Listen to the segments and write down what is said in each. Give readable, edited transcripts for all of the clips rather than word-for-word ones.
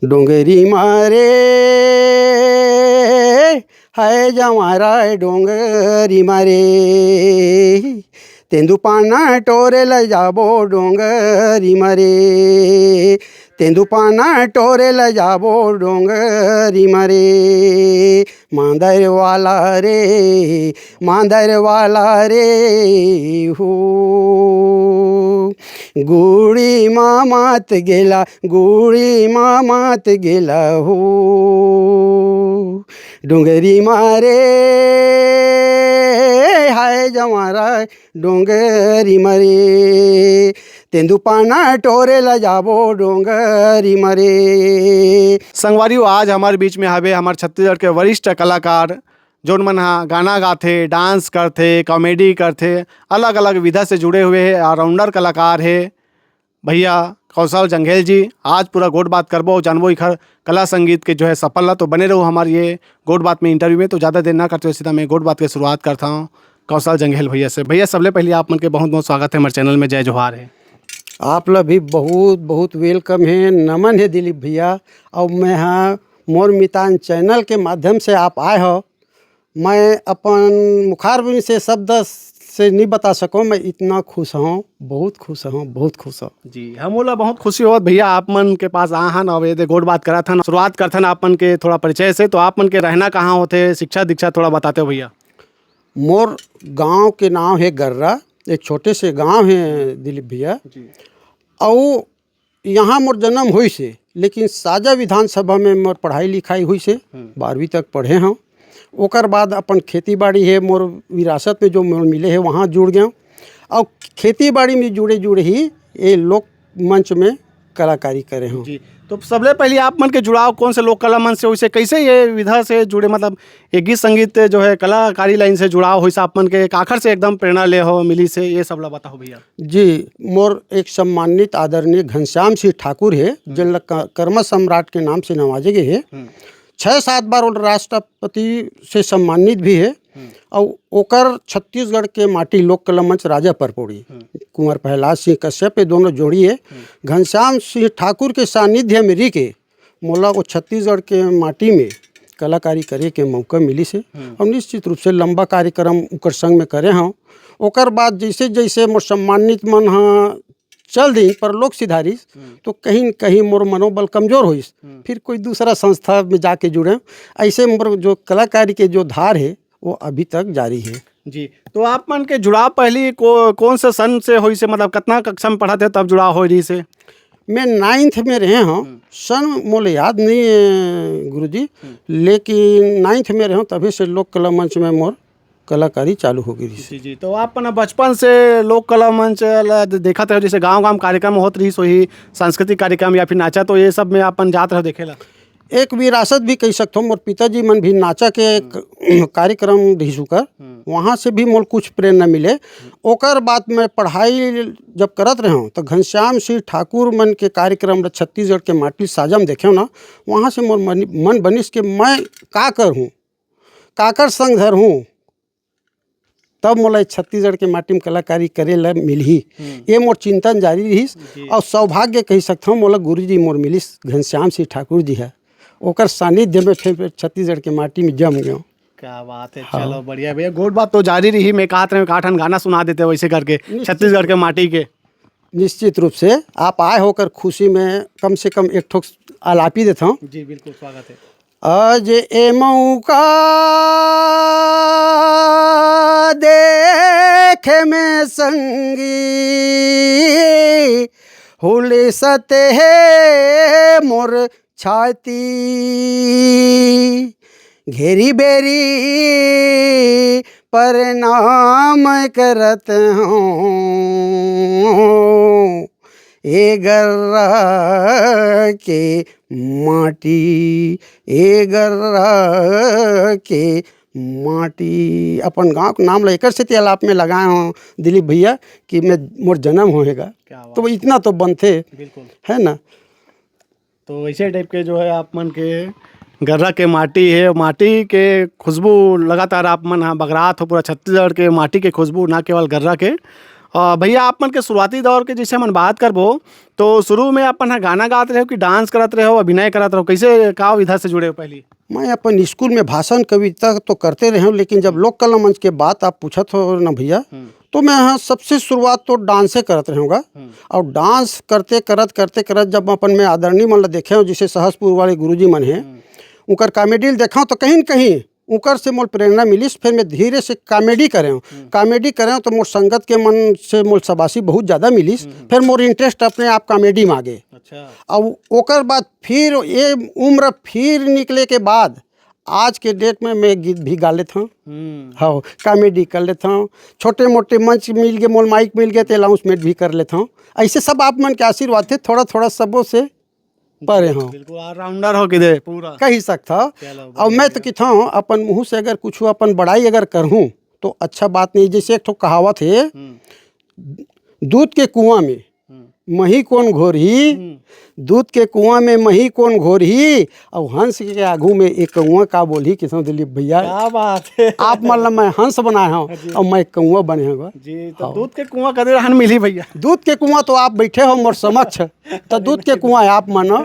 डोंगरी मारे हाय जमारा डोंगरी मारे तेंदुपाना टोरे ल जाबो डोंगरी मारे तेंदुपाना टोरे ल जाबो डोंगरी मारे मांदर वाला रे हो गुड़ी मामात गेला हो डोंगरी मारे हाय जमारा डोंगरी मारे तेंदुपाना टोरे ल जाबो डोंगरी मारे। संगवारियों, आज हमारे बीच में हवे हमारे छत्तीसगढ़ के वरिष्ठ कलाकार जोन मन हा गाना गाथे, डांस करथे, कॉमेडी करथे, अलग अलग विधा से जुड़े हुए है, ऑलराउंडर कलाकार है भैया कौशल जंघेल जी। आज पूरा गोट बात करबो, जानबो इखर कला संगीत के जो है सफल तो बने रहो हमारे ये गोट बात में इंटरव्यू में। तो ज़्यादा देर ना करते हुए सीधा मैं गोट बात की शुरुआत करता हूँ कौशल जंघेल भैया से। भैया सबले पहले आप मन के बहुत बहुत स्वागत है हमारे चैनल में, जय जोहार है। आप लोग भी बहुत बहुत वेलकम है, नमन है दिलीप भैया। और मैं हाँ मोर मितान चैनल के माध्यम से आप आए हो। मैं अपन मुखारबिन से शब्द से नहीं बता सकूँ, मैं इतना खुश हूँ, बहुत खुश हूँ, बहुत खुश हूँ जी। हम बोला बहुत खुशी होत भैया आप मन के पास आहन और ये गोट बात करा था। शुरुआत करथन आप मन के थोड़ा परिचय से, तो आप मन के रहना कहाँ होते, शिक्षा दीक्षा थोड़ा बताते हो भैया। मोर गांव के नाम है गर्रा, एक छोटे से गांव है दिलीप भैया। और यहाँ मोर जन्म हुई से, लेकिन साजा विधानसभा में मोर पढ़ाई लिखाई हुई से 12वीं तक पढ़े हूँ। ओकर बाद अपन खेती बाड़ी है मोर विरासत में जो मोर मिले है वहाँ जुड़ गया। और खेती बाड़ी में जुड़े जुड़े ही ये लोक मंच में कलाकारी करे हूँ। जी। तो सबले पहले आप मन के जुड़ाव कौन से लोक कला मन से, वैसे कैसे ये विधा से जुड़े, मतलब ये गीत संगीत जो है कलाकारी लाइन से जुड़ाव हुई, आप मन के काखर से एकदम प्रेरणा ले हो मिली से, ये सब ला बताओ भैया। जी, मोर एक सम्मानित आदरणीय घनश्याम सिंह ठाकुर है, जिन कर्म सम्राट के नाम से नवाजे गए है। 6-7 बार वो राष्ट्रपति से सम्मानित भी है। और ओकर छत्तीसगढ़ के माटी लोक कला मंच राजा परपोड़ी कुंवर प्रहलाद सिंह कश्यप ये दोनों जोड़ी है। घनश्याम सिंह ठाकुर के सानिध्य में रह के मोला वो छत्तीसगढ़ के माटी में कलाकारी करे के मौका मिली से। और निश्चित रूप से लंबा कार्यक्रम उकर संग में करे हूँ। ओकर बाद जैसे जैसे मोर सम्मानित मन हाँ चल दी पर लोक सिधारी, तो कहीं न कहीं मोर मनोबल कमज़ोर होइस, फिर कोई दूसरा संस्था में जाके जुड़े। ऐसे मोर जो कलाकारी के जो धार है वो अभी तक जारी है। जी। तो आप मन के जुड़ाव पहली कौन से सन से हुई से, मतलब कितना कक्षा में पढ़ाते तब जुड़ाव हो रही से। मैं 9th में रहे हूँ, सन मोले याद नहीं है गुरुजी, लेकिन 9th में रहे हूँ, तभी से लोक कला मंच में मोर कलाकारी चालू हो गई। जी जी। तो आप अपना बचपन से लोक कला मंच देखा था, जैसे गांव गांव कार्यक्रम होत रही सोही सांस्कृतिक कार्यक्रम या फिर नाचा, तो ये सब में अपन जात रहो देखेला। एक विरासत भी कह सकता हूँ, मोर पिताजी मन भी नाचा के कार्यक्रम रही कर, वहाँ से भी मोल कुछ प्रेरणा मिले। ओकर बाद मैं पढ़ाई जब करत रहे हूँ तो घनश्याम सिंह ठाकुर मन के कार्यक्रम छत्तीसगढ़ के माटी साजम देखे ना, वहाँ से मोर मन बनिस कि मैं का कर हूँ, काकर संग धर हूँ, तब मोला छत्तीसगढ़ के माटी में कलाकारी करे ला मिलही। ये मोर चिंतन जारी रहीस। और सौभाग्य कह सकता हूँ मोला गुरुजी मोर मिलिस घनश्याम सिंह ठाकुर जी है, ओकर सानिध्य में फिर छत्तीसगढ़ के माटी में जम गया। क्या बात है। हाँ। चलो बढ़िया भैया, गोट बात तो जारी रही। मैं कहा था काठन गाना सुना देते वैसे करके छत्तीसगढ़ के माटी के। निश्चित रूप से आप आए होकर खुशी में कम से कम एक ठोक आलापी देता हूँ। जी बिल्कुल, स्वागत है। आज ए मौका देखे में संगी हुले सते है मोर छाती, घेरी बेरी प्रणाम करत हूँ, ए गर्रा के माटी, ए गर्रा के माटी। अपन गांव का नाम लेकर से तालाब में लगाए हूँ दिलीप भैया कि मैं मोर जन्म होएगा, तो इतना तो बनते बिल्कुल है ना। तो ऐसे टाइप के जो है आप मन के गर्रा के माटी है, माटी के खुशबू लगातार आप मन हाँ बगरात हो पूरा छत्तीसगढ़ के माटी के खुशबू, ना केवल गर्रा के। भैया आपमन के शुरुआती दौर के जैसे हम बात करबो तो शुरू में अपन गाना गाते रहो कि डांस करत रहो, अभिनय करत रहो, कैसे का विधा से जुड़े हो पहले? मैं अपन स्कूल में भाषण कविता तो करते रहे हूँ, लेकिन जब लोक कला मंच के बात आप पूछत हो ना भैया, तो मैं हाँ सबसे शुरुआत तो डांस से करत रहूँगा। और डांस करते करत जब अपन में आदरणीय मन ला देखे हो, जैसे सहसपुर वाले गुरुजी मन हैं, उनकर कॉमेडी देखा तो कहीं न कहीं उनकर से मोल प्रेरणा मिलीस। फिर मैं धीरे से कॉमेडी करे तो मोर संगत के मन से मोल शबासी बहुत ज़्यादा मिलीस। फिर मोर इंटरेस्ट अपने आप कॉमेडी में आ गए। अच्छा। और ओकर बाद फिर ये उम्र फिर निकले के बाद आज के डेट में मैं गीत भी गा लेता हूँ, हाँ कॉमेडी कर लेता हूँ, छोटे मोटे मंच मिल गए, मोल माइक मिल गए तो अनाउंसमेंट भी कर लेता हूँ। ऐसे सब आप मन के आशीर्वाद थे, थोड़ा थोड़ा सबों से परे हो, बिल्कुल ऑलराउंडर हो किधे पूरा कही सकता। और मैं तो कहता हूँ अपन मुँह से अगर कुछ अपन बड़ाई अगर करूँ तो अच्छा बात नहीं। जैसे एक ठो कहावत है, दूध के कुआं में मही कौन घोरही, दूध के कुआं में मही कौन घोरही, और हंस के आगू में एक कौआ का बोली। किसान दिलीप भैया क्या बात है, आप मतलब मैं हंस बनाया हूँ और मैं कौआ बने हुआ जी। तो दूध के कुआं कदे रहन मिली भैया? दूध के कुआं तो आप बैठे हो मोर समक्ष, तो दूध के कुआं आप मानो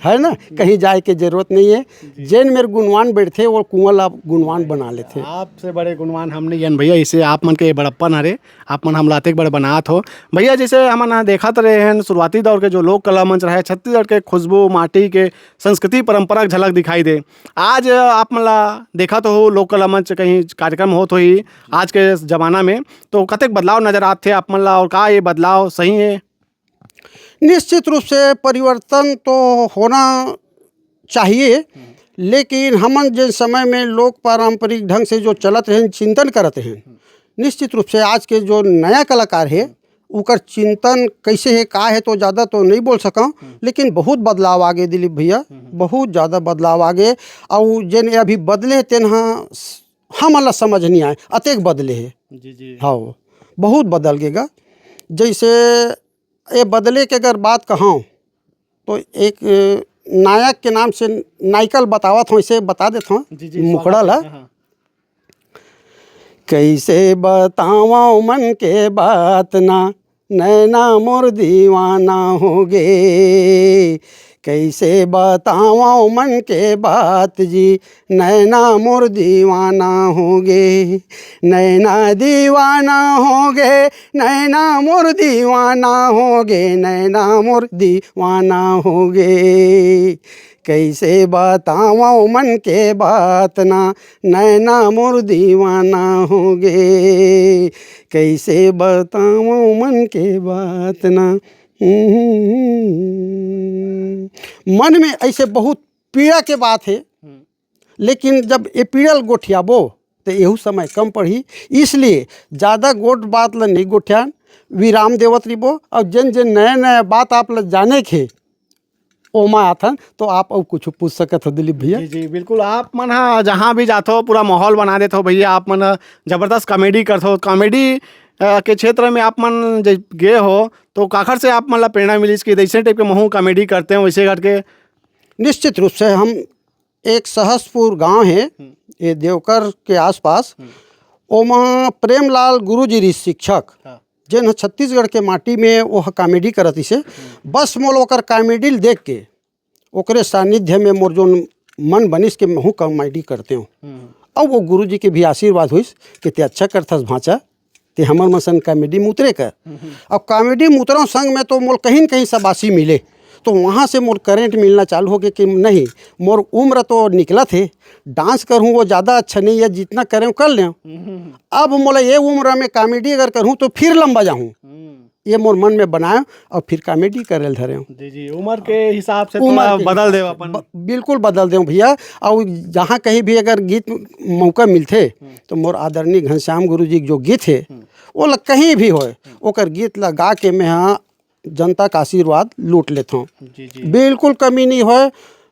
है ना, कहीं जाए के जरूरत नहीं है। जैन मेरे गुणवान बैठे वो कुआं ला गुणवान बना लेते। आपसे बड़े गुणवान हमने यन भैया, इसे आप मन के बड़प्पन हरे, आप मन हम लाते बड़े बनात हो भैया। जैसे हम देखा तो रहे हैं शुरुआती दौर के जो लोक कला मंच रहे, छत्तीसगढ़ के खुशबू माटी के संस्कृति परंपरा झलक दिखाई दे। आज आप मला देखा तो हो लोक कला मंच कहीं कार्यक्रम होत हो ही आज के ज़माना में, तो कतेक बदलाव नज़र आते आप मन ला, और का ये बदलाव सही है? निश्चित रूप से परिवर्तन तो होना चाहिए, लेकिन हमन जिस समय में लोक पारंपरिक ढंग से जो चलत हैं, चिंतन करते हैं, निश्चित रूप से आज के जो नया कलाकार है उकर चिंतन कैसे है का है तो ज़्यादा तो नहीं बोल सका, लेकिन बहुत बदलाव आ गए दिलीप भैया, बहुत ज़्यादा बदलाव आ गए। और जिन अभी बदले तेन हम अल्लाह समझ नहीं आए, अतेक बदले है जी। हाँ बहुत बदल गएगा। जैसे ये बदले के अगर बात कहूँ तो एक नायक के नाम से नायकल बतावत हूँ, इसे बता देता हूँ मुखड़ा ला। कैसे बताओ मन के बात ना, नैना मोर दीवाना हो गे, कैसे बताओ मन के बात जी, नैना मोर दीवाना हो गे, नैना दीवाना हो गे, नैना मोर दीवाना हो गे, नैना मोर दीवाना हो गे, कैसे बताओ मन के बात ना, नैना मोर दीवाना हो गे, कैसे बताओ मन के बात ना। मन में ऐसे बहुत पीड़ा के बात है, लेकिन जब ये पीड़ल गोठियाबो तो यहू समय कम पड़ी, इसलिए ज़्यादा गोट बात ला नहीं गोठियान, विराम देवत रिबो। और जिन जिन नया नया बात आप ला जाने के ओमा आथन तो आप अब कुछ पूछ सकत हो दिलीप भैया। जी बिल्कुल, आप मन जहाँ भी जाते हो पूरा माहौल बना देते हो भैया, आप मन जबरदस्त कॉमेडी करते हो। कॉमेडी के क्षेत्र में आप मन जब गए हो तो काखर से आप मन ला प्रेरणा मिली कि जैसे टाइप के महू कॉमेडी करते हैं वैसे करके? निश्चित रूप से हम एक सहसपुर गांव है ये देवकर के आसपास, ओमा प्रेमलाल गुरुजी री शिक्षक जिन छत्तीसगढ़ के माटी में वो कॉमेडी करत इसे, बस मोल ओकर कॉमेडी देख के ओकरे सानिध्य में मोर जो मन बनिस के महू कॉमेडी करते हो। और वो गुरुजी के भी आशीर्वाद हुई कि ते अच्छा करथस भाषा, ते हमर मसन कॉमेडी में उतरे कर। और कॉमेडी में उतरों संग में तो मोल कहीं न कहीं शबासी मिले, तो वहाँ से मोर करेंट मिलना चालू हो गया कि नहीं मोर उम्र तो निकला थे, डांस करूँ वो ज़्यादा अच्छा नहीं है, जितना करें कर लें। अब मोला ये उम्र में कॉमेडी अगर करूँ तो फिर लंबा जाऊँ, ये मोर मन में बनाया और फिर कॉमेडी करे धरे हूँ। जी उम्र के हिसाब से उम्र बदल दे अपन, बिल्कुल बदल दें भैया। और जहाँ कहीं भी अगर गीत मौका मिलते तो मोर आदरणीय घनश्याम गुरु जी जो गीत है वो लग कहीं भी होए ओकर गीत लगा के मैं हाँ जनता का आशीर्वाद लूट लेता हूँ। बिल्कुल कमी नहीं होए,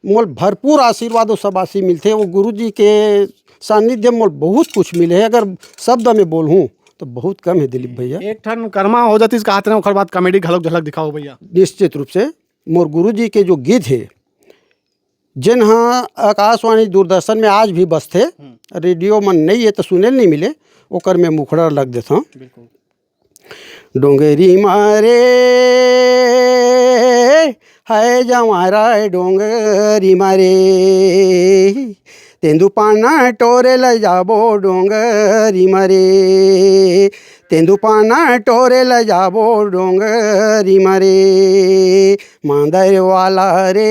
मोल भरपूर आशीर्वाद वो शबासी मिलते। वो गुरु जी के सानिध्य मोल बहुत कुछ मिले है, अगर शब्द में बोलूँ तो बहुत कम है दिलीप भैया। एक ठन कर्मा हो जाती कहते हैं ओकर बाद कॉमेडी झलक झलक दिखाओ भैया। निश्चित रूप से मोर गुरु जी के जो गीत है जिन हाँ आकाशवाणी दूरदर्शन में आज भी बसते, रेडियो में नहीं है तो सुने नहीं मिले, ओकर में मुखड़ा लग देता हूँ। डोंगरी मारे है जमारा डोंगरी मारे तेंदुपाना टोरे ल जाबो डोंगरी मारे तेंदुपाना टोरे ल जाबो डोंगरी मारे मांदर वाला रे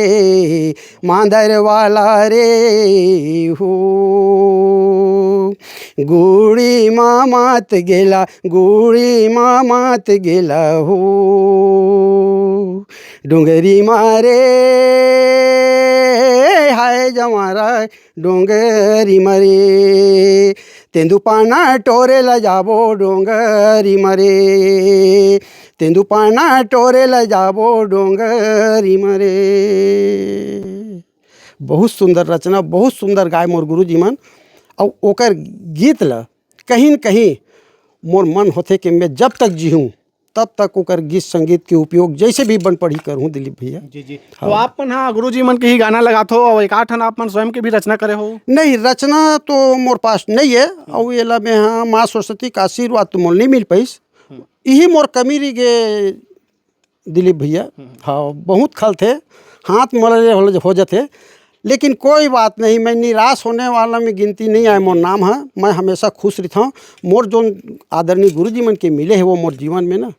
हो गुड़ी मामात गेला हो डोंगरी मारे हाय जमारा डोंगरी मारे तेंदुपाना टोरे ल जाबो डोंगरी मारे तेंदुपाना टोरे ल जाबो डोंगरी मारे। बहुत सुंदर रचना, बहुत सुंदर गाय मोर गुरुजी मन। और ओकर गीत ल कहीं न कहीं मोर मन होथे कि मैं जब तक जीऊँ तब तक ओकर गीत संगीत के उपयोग जैसे भी बन पढ़ी करूँ दिलीप भैया। जी जी। तो आप मन हाँ गुरुजी मन के ही गाना लगात हो और एक आठ आप मन स्वयं के भी रचना करे हो? नहीं, रचना तो मोर पास नहीं है और ये ला में हाँ माँ सरस्वती का आशीर्वाद तो मोल नहीं मिल पाइस। यही मोर कमी रही गे दिलीप भैया। हाँ बहुत खल थे, हाथ मल हो जाते, लेकिन कोई बात नहीं, मैं निराश होने वाला में गिनती नहीं आए। मोर नाम है, मैं हमेशा खुश रहता हूँ। मोर जो आदरणीय गुरुजी मन के मिले हैं वो मोर जीवन में ना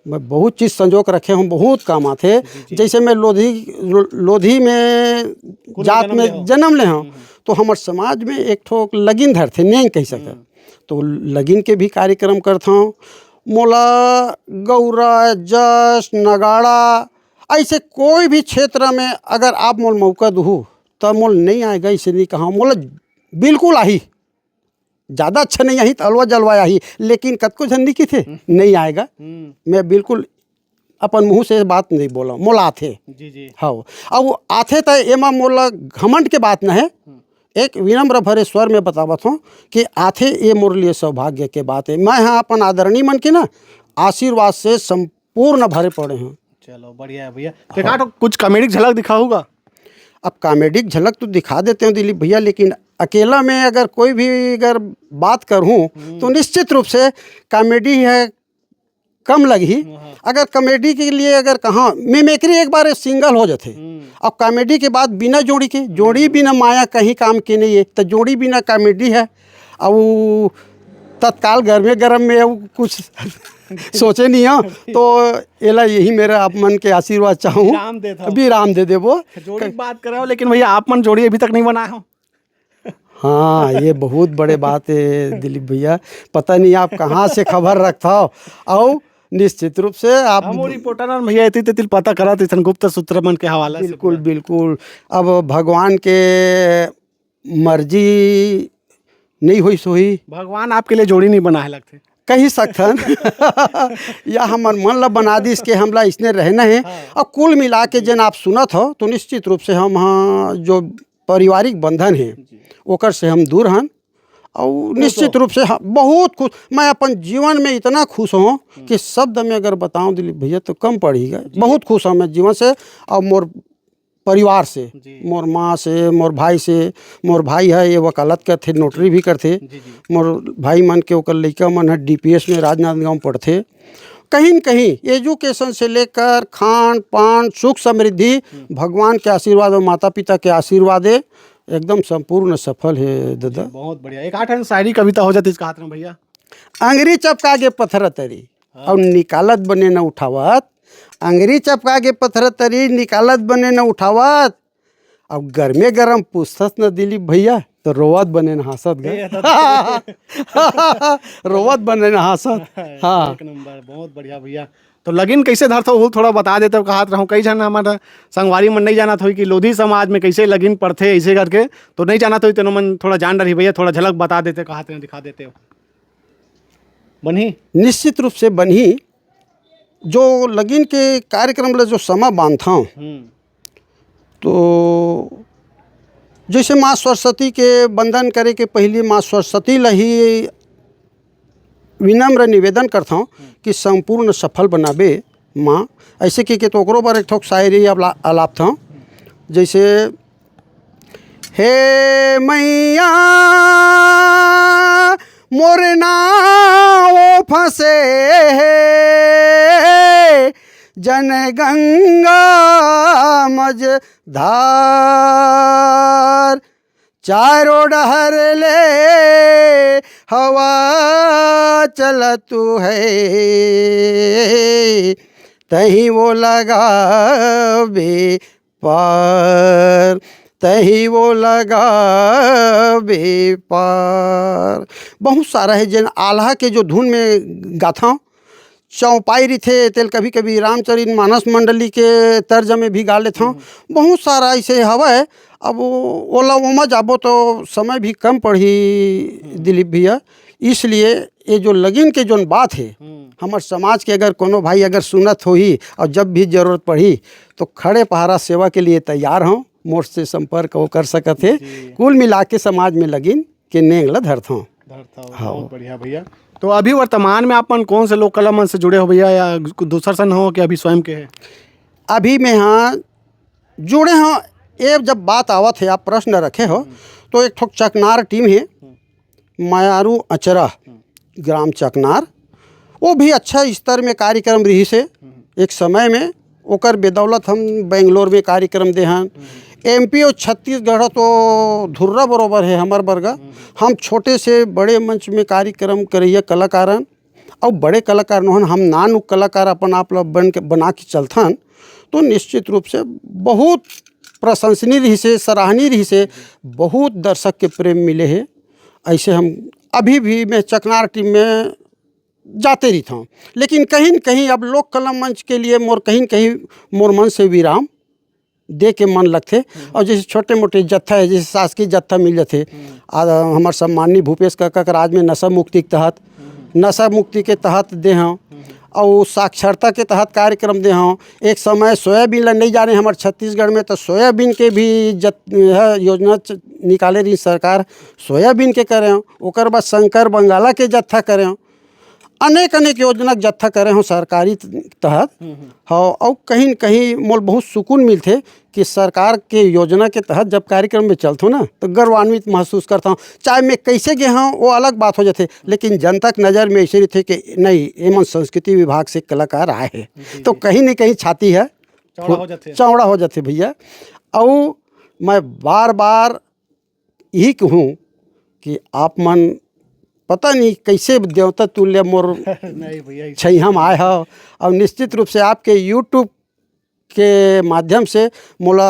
मैं बहुत चीज़ संजोग रखे हूँ, बहुत काम आते। जैसे मैं लोधी में जात में जन्म ले हूँ तो हमारे समाज में एक ठोक लगिन धरते नहीं कह सकता, तो लगिन के भी कार्यक्रम करता हूँ। मोला गौरा जश नगाड़ा ऐसे कोई भी क्षेत्र में अगर आप मोल मौका दू तो मोल नहीं आएगा, इसे नहीं कहा मोला बिल्कुल आही, ज़्यादा अच्छा नहीं आई तो अलवा जलवा आई, लेकिन कतको झंडी की थे नहीं आएगा। मैं बिल्कुल अपन मुँह से बात नहीं बोला, मोला आथे। जी जी। हाँ अब आथे तो एमा मोला घमंड के बात न है, एक विनम्र भरे स्वर में बतावत हूँ कि आथे ये मोर लिए सौभाग्य के बात है। मैं हाँ अपन आदरणीय मन के ना आशीर्वाद से संपूर्ण भरे पड़े हैं। चलो बढ़िया है भैया। तो कुछ कॉमेडी झलक दिखाऊंगा? अब कॉमेडी झलक तो दिखा देते हैं दिलीप भैया, लेकिन अकेला में अगर कोई भी अगर बात करूँ तो निश्चित रूप से कॉमेडी है कम लगी। अगर कॉमेडी के लिए अगर कहाँ मिमिक्री एक बार सिंगल हो जाते, अब कॉमेडी के बाद बिना जोड़ी के, जोड़ी बिना माया कहीं काम के नहीं है, तो जोड़ी बिना कॉमेडी है। अब तत्काल गरम में कुछ सोचे नहीं हो तो एला यही मेरा आप मन के आशीर्वाद चाहूँ, अभी राम दे देवो। जोड़ी बात कर रहे हो लेकिन भैया आप मन जोड़ी अभी तक नहीं बनाए हो। हाँ ये बहुत बड़े बात है दिलीप भैया, पता नहीं आप कहाँ से खबर रखता हो। और निश्चित रूप से आप रिपोर्टर भैया इतनी तिल पता करा तो गुप्त सूत्र मन के हवाला बिल्कुल बिल्कुल। अब भगवान के मर्जी नहीं हुई सोई, भगवान आपके लिए जोड़ी नहीं बनाए लगते कही सकथन या हमार मन ला बना दी इसके हमला इसने रहना है। और कुल मिला के जन आप सुनत हो तो निश्चित रूप से हम हाँ जो पारिवारिक बंधन है ओकर से हम दूर हन। और निश्चित रूप से बहुत खुश, मैं अपन जीवन में इतना खुश हूँ कि शब्द में अगर बताऊँ दिलीप भैया तो कम पड़ेगा। बहुत खुश हूँ मैं जीवन से और मोर परिवार से, मोर माँ से, मोर भाई से। मोर भाई है ये वकालत करते, नोटरी भी करते। मोर भाई मन के ओकर लड़का मन है DPS में राजनांदगांव पढ़ते। कहीं न कहीं एजुकेशन से लेकर खान पान सुख समृद्धि भगवान के आशीर्वाद और माता पिता के आशीर्वाद है, एकदम संपूर्ण सफल है दादा। बहुत बढ़िया। एक आठ शायरी कविता हो जाती इसका हाथ में भैया। अंगरी चपका के पत्थर तरी और निकालत बने न उठावत, अंगरी चपका के पत्थर तरी निकालत बने न उठावत, अब गर्मे गरम पूछत न दिलीप भैया तो रोवत बने न हंसत गए रोवत बने न हंसत। हाँ एक नंबर, बहुत बढ़िया भैया। तो लगिन कैसे धरते हो थोड़ा बता देते हो, कहत रहूँ कई जन हमारा संगवारी मन नहीं जाना था कि लोधी समाज में कैसे लगिन पड़ते ऐसे करके, तो नहीं जाना था तेनो मन थोड़ा जान रही भैया, थोड़ा झलक बता देते, कहते हैं दिखा देते हो। बनी निश्चित रूप से बनी जो लगिन के कार्यक्रम ला जो समय बांधता हूँ तो जैसे माँ सरस्वती के वंदन करे के पहले माँ सरस्वती ला ही विनम्र निवेदन करता हूँ कि संपूर्ण सफल बनाबे माँ। ऐसे कि तो ओकरो पर एक ठोक शायरी आलाप था, जैसे हे मैया मोर नाव फंसे है जन गंगा मझधार। चारों डहर ले हवा चलतु है तहीं वो लगा बेपार, तहीं वो लगा बेपार। बहुत सारा है जन आल्हा के जो धुन में गाथा हूँ। चौपाई री थे तेल कभी कभी रामचरित मानस मंडली के तर्ज में भी गा लेता हूँ। बहुत सारा ऐसे हवा है। अब ओला ओमा जाबो तो समय भी कम पड़ी दिलीप भैया, इसलिए ये जो लगन के जो बात है हमारे समाज के अगर कोनो भाई अगर सुनत हो ही और जब भी जरूरत पड़ी तो खड़े पहरा सेवा के लिए तैयार हों, मोर से संपर्क वो कर सकत है। कुल मिला के समाज में लगन के नेंगला धरता हूँ। हाँ, बहुत बढ़िया भैया। तो अभी वर्तमान में आप कौन से लोक कला मंच से जुड़े हो भैया, या दूसर सन हो कि अभी स्वयं के है? अभी मैं हाँ जुड़े हों। ये जब बात आवत है आप प्रश्न रखे हो तो एक ठोक चकनार टीम है मायारू अचरा ग्राम चकनार, वो भी अच्छा स्तर में कार्यक्रम रही से एक समय में ओकर बेदौलत हम बेंगलोर में कार्यक्रम दे हैं। एमपी और छत्तीसगढ़ तो धुर्रा बरोबर है हमार बरगा। हम छोटे से बड़े मंच में कार्यक्रम करिए कलाकारन और बड़े कलाकार नोहन हम नान कलाकार अपन आप लोग बना के चलथन तो निश्चित रूप से बहुत प्रशंसनीय रही से सराहनीय रही से बहुत दर्शक के प्रेम मिले हैं। ऐसे हम अभी भी मैं चकनार टीम में जाते रहता हूँ, लेकिन कहीं न कहीं अब लोक कला मंच के लिए मोर कहीं न कहीं मोर मन से विराम दे के मन लगते। और जैसे छोटे मोटे जत्था है, जैसे शासकीय जत्था मिल जाते हमारे सम्माननीय भूपेश काका के राज में नशा मुक्ति के तहत दे हों और साक्षरता के तहत कार्यक्रम दे हों। एक समय सोयाबीन ला नहीं जाने हमारे छत्तीसगढ़ में तो सोयाबीन के भी योजना निकाले रही सरकार, सोयाबीन के करे हों। ओकर बाद शंकर बंगाला के जत्था करे हों, अनेक अनेक योजना के जत्था करे हों सरकारी तहत। हाँ, और कहीं न कहीं मोल बहुत सुकून मिलते कि सरकार के योजना के तहत जब कार्यक्रम में चलते हो ना तो गर्वान्वित महसूस करता हूँ। चाहे मैं कैसे गए हूँ वो अलग बात हो जाते, लेकिन जनता की नज़र में ऐसे थे कि नहीं एवं संस्कृति विभाग से कलाकार आए हैं तो कहीं न कहीं छाती है चौड़ा हो जाते भैया। और मैं बार बार यही कहूँ कि आप मन पता नहीं कैसे देवता तुल्य मोर नहीं भैया छई हम आए हो। और निश्चित रूप से आपके यूट्यूब के माध्यम से मोला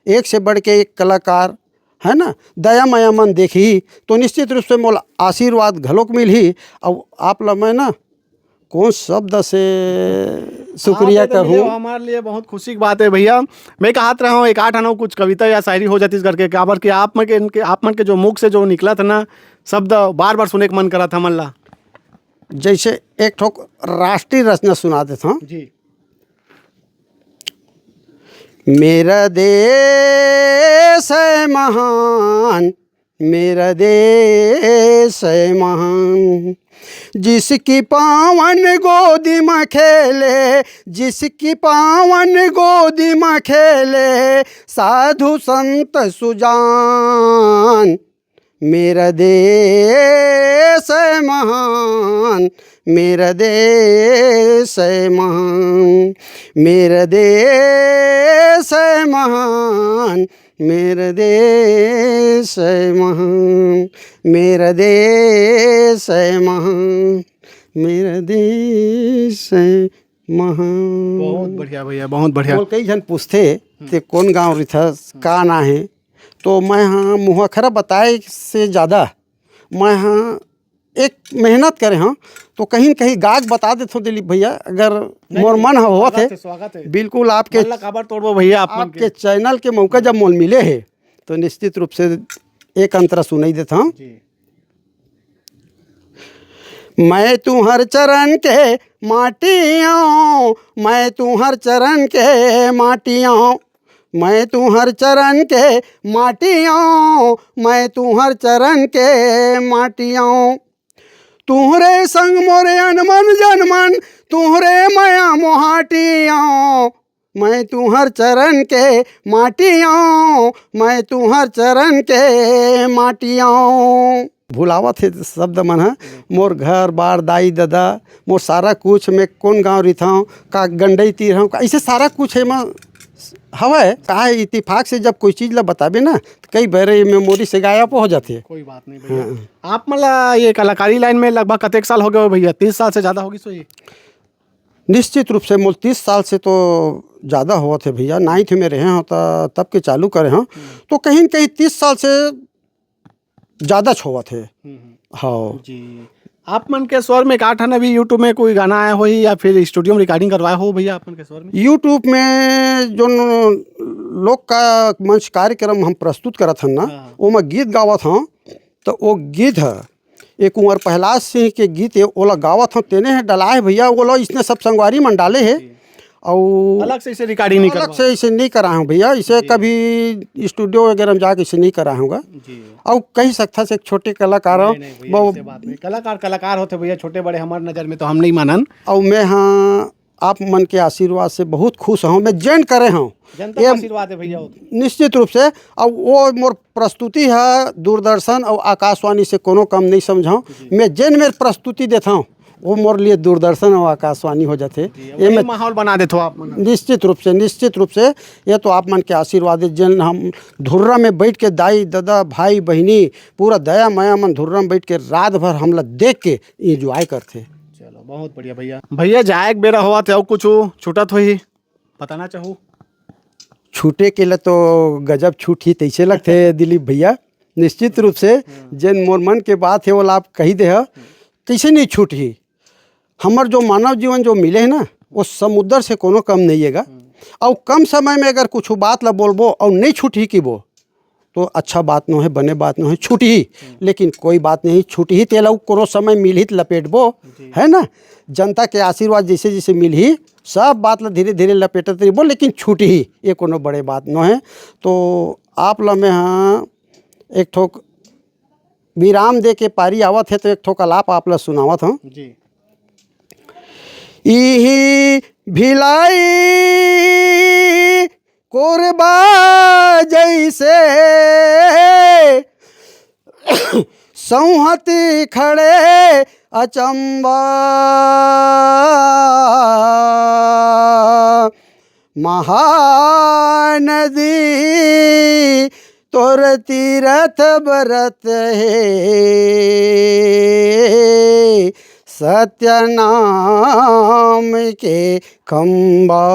एक से बढ़ के एक कलाकार है ना दया माया मन देखी तो निश्चित रूप से मोला आशीर्वाद घलोक मिली। और आप लोग मैं ना कौन शब्द से शुक्रिया करूँ। हमारे लिए बहुत खुशी की बात है भैया। मैं कहत रहा हूँ एक आठ आनो कुछ कविता या शायरी हो जाती करके काबर कि आप मन के जो मुख से जो निकला था ना शब्द बार बार सुने का मन करा था मन ला। जैसे एक ठोक राष्ट्रीय रचना सुना देता हूँ जी। मेरा देश है महान, मेरा देश है महान, जिसकी पावन गोदी में खेले, जिसकी पावन गोदी में खेले साधु संत सुजान। मेरा देश है महान, मेरा देश है महान, मेरा देश है महान, मेरा देश है महान, मेरा देश है महान, मेरा देश है महान। बहुत बढ़िया भैया, बहुत बढ़िया। तो कई जन पूछते ते कौन गाँव रिथस का ना है तो मैं हाँ मुहखरा बताए से ज़्यादा मैं हाँ एक मेहनत करे हाँ तो कहीं न कहीं गाग बता देते हो दिलीप भैया अगर मोर मन हुआ थे। स्वागत है बिल्कुल आपके खबर तोड़बो भैया आपके चैनल के मौका जब मोल मिले है तो निश्चित रूप से एक अंतरा सुनाई देता हूँ। मैं तुम्हार चरण के माटियों, मैं तुम्हार चरण के माटियों, मैं तुम्हार चरण के माटियों, मैं तुम्हार चरण के माटियों, तुम्हारे संग मोरे अनमन जनमन, तुम्हारे माया मोहाटियों, मैं तुम्हार चरण के माटियों, मैं तुम्हार चरण के माटियों। भुलावा थे शब्द मन ह मोर घर बार दाई दादा मोर सारा कुछ मैं कौन गाँव रही हूँ का गंडई तीर हूँ ऐसे सारा कुछ है मैं हवा कहा इत्तेफाक से जब कोई चीज़ ला बताबे ना तो कई बार ये मेमोरी से गायब हो जाती है। कोई बात नहीं भैया। आप मतलब ये कलाकारी लाइन में लगभग कतेक साल हो गए हो भैया? 30 साल से ज़्यादा होगी सो ये? निश्चित रूप से मोल 30 साल से तो ज़्यादा हुआ थे भैया। 9th में रहे हों तब के चालू करे हों तो कहीं न कहीं 30 साल से ज़्यादा छुआ थे। हाँ जी। आप मन के स्वर में का ठन अभी यूट्यूब में कोई गाना आया हो या फिर स्टूडियो में रिकॉर्डिंग करवाया हो भैया आप मन के स्वर में? यूट्यूब में जो लोक का मंच कार्यक्रम हम प्रस्तुत करत हन ना वो मैं गीत गावत हूँ तो वो गीत है एक कुंवर प्रहलाद सिंह के गीत है ओला गावत हूँ तेने है डलाए भैया ओला इसने सब संगवारी मन डाले है और अलग से इसे रिकॉर्डिंग नहीं अलग से इसे नहीं करा हूँ भैया। इसे कभी स्टूडियो वगैरह में जाके इसे नहीं करा हूँगा और कही सकता से एक छोटे कलाकार हो कलाकार होते भैया छोटे बड़े हमारे नज़र में तो हम नहीं मानन और मैं हाँ आप मन के आशीर्वाद से बहुत खुश हूँ। मैं जैन करे हूँ जनता का आशीर्वाद है भैया निश्चित रूप से। और वो मोर प्रस्तुति है दूरदर्शन और आकाशवाणी से कोनो कम नहीं समझाऊँ। मैं जैन में प्रस्तुति देता हूँ वो मोर लिए दूरदर्शन और आकाशवाणी हो जाते ये मैं माहौल बना देते हो आप मन। निश्चित रूप से ये तो आप मन के आशीर्वाद है। जन हम धुर्रा में बैठ के दाई दादा भाई बहनी पूरा दया माया मन धुर्रा में बैठ के रात भर हमला देख के इंजॉय करते। चलो बहुत बढ़िया भैया। भैया जाए बेरा हुआ थे और कुछ छूटत हो ही बताना चाहूँ? छूटे के लिए तो गजब छूट ही तैसे लगते दिलीप भैया। निश्चित रूप से जन मोर मन के बात है वो आप कही दे कैसे नहीं छूट ही। हमार जो मानव जीवन जो मिले है ना वो समुद्र से कोनो कम नहीं हैगा और कम समय में अगर कुछ बात ला बोलबो और नहीं छूटी की वो तो अच्छा बात न है बने बात न है छूट ही। लेकिन कोई बात नहीं छूट ही तेला कोनो समय मिल ही लपेटबो है ना। जनता के आशीर्वाद जैसे जैसे मिल ही सब बात ला धीरे धीरे लपेटते रहिबो लेकिन छूट ही ये कोनो बड़े बात न है। तो आप ला में हाँ एक ठोक विराम दे के पारी आवत है तो एक ठोक अलाप आप ला सुनावत हूँ। इही भिलाई कोरबा जैसे संहति खड़े अचंबा महानदी तोर तीरथ बरत है सत्य नाम के खंबा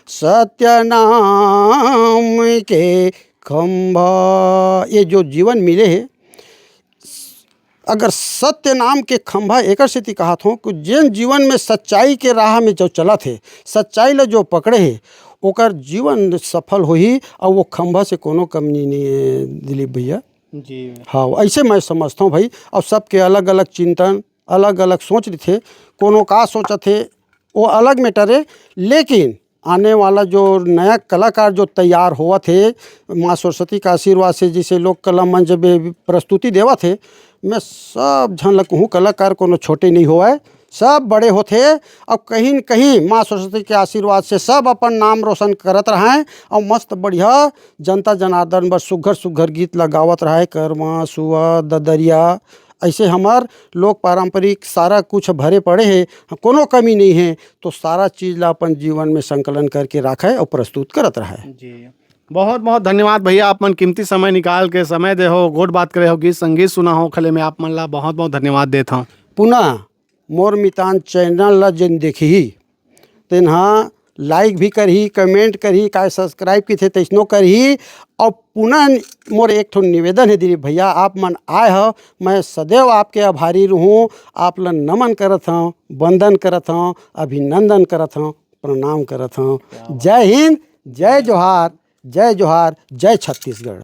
सत्य नाम के खंबा। ये जो जीवन मिले है अगर सत्य नाम के खंभा एक से कहा था कि जिन जीवन में सच्चाई के राह में जो चला थे सच्चाई ला जो पकड़े है ओकर जीवन सफल हो ही और वो खंभा से कोनो कमी नहीं है दिलीप भैया जी। हाँ ऐसे मैं समझता हूँ भाई। और सबके अलग अलग चिंतन अलग अलग सोच रहे थे कोनो का सोचा थे वो अलग मैटर है। लेकिन आने वाला जो नया कलाकार जो तैयार हुआ थे माँ सरस्वती का आशीर्वाद से जिसे लोग कला मंच में प्रस्तुति देवा थे मैं सब झन कहूँ कलाकार कोनो छोटे नहीं हुआ है सब बड़े होते और कहीं न कहीं माँ सरस्वती के आशीर्वाद से सब अपन नाम रोशन करत रहा है और मस्त बढ़िया जनता जनार्दन बस सुघर सुघर गीत लगावत रहा है कर्मा सुआ ददरिया ऐसे हमार लोक पारंपरिक सारा कुछ भरे पड़े हैं कोनो कमी नहीं है। तो सारा चीज़ ला अपन जीवन में संकलन करके रखा है और प्रस्तुत करत रहा है जी। बहुत बहुत धन्यवाद भैया आप मन कीमती समय निकाल के समय दे हो गोट बात करे हो गीत संगीत सुना हो खले में आप मन ला बहुत बहुत धन्यवाद देता हूँ। पुनः मोर मितान चैनल ला जिन देखी तेना लाइक भी करही कमेंट करही का सब्सक्राइब की थे तैसनो करही। और पुनः मोर एक ठो निवेदन है दिलीप भैया आप मन आए हो मैं सदैव आपके आभारी रहूँ। आप ला नमन करत हूँ वंदन करत हूँ अभिनंदन करत हूँ प्रणाम करत हूँ। जय हिंद जय जोहार जय छत्तीसगढ़।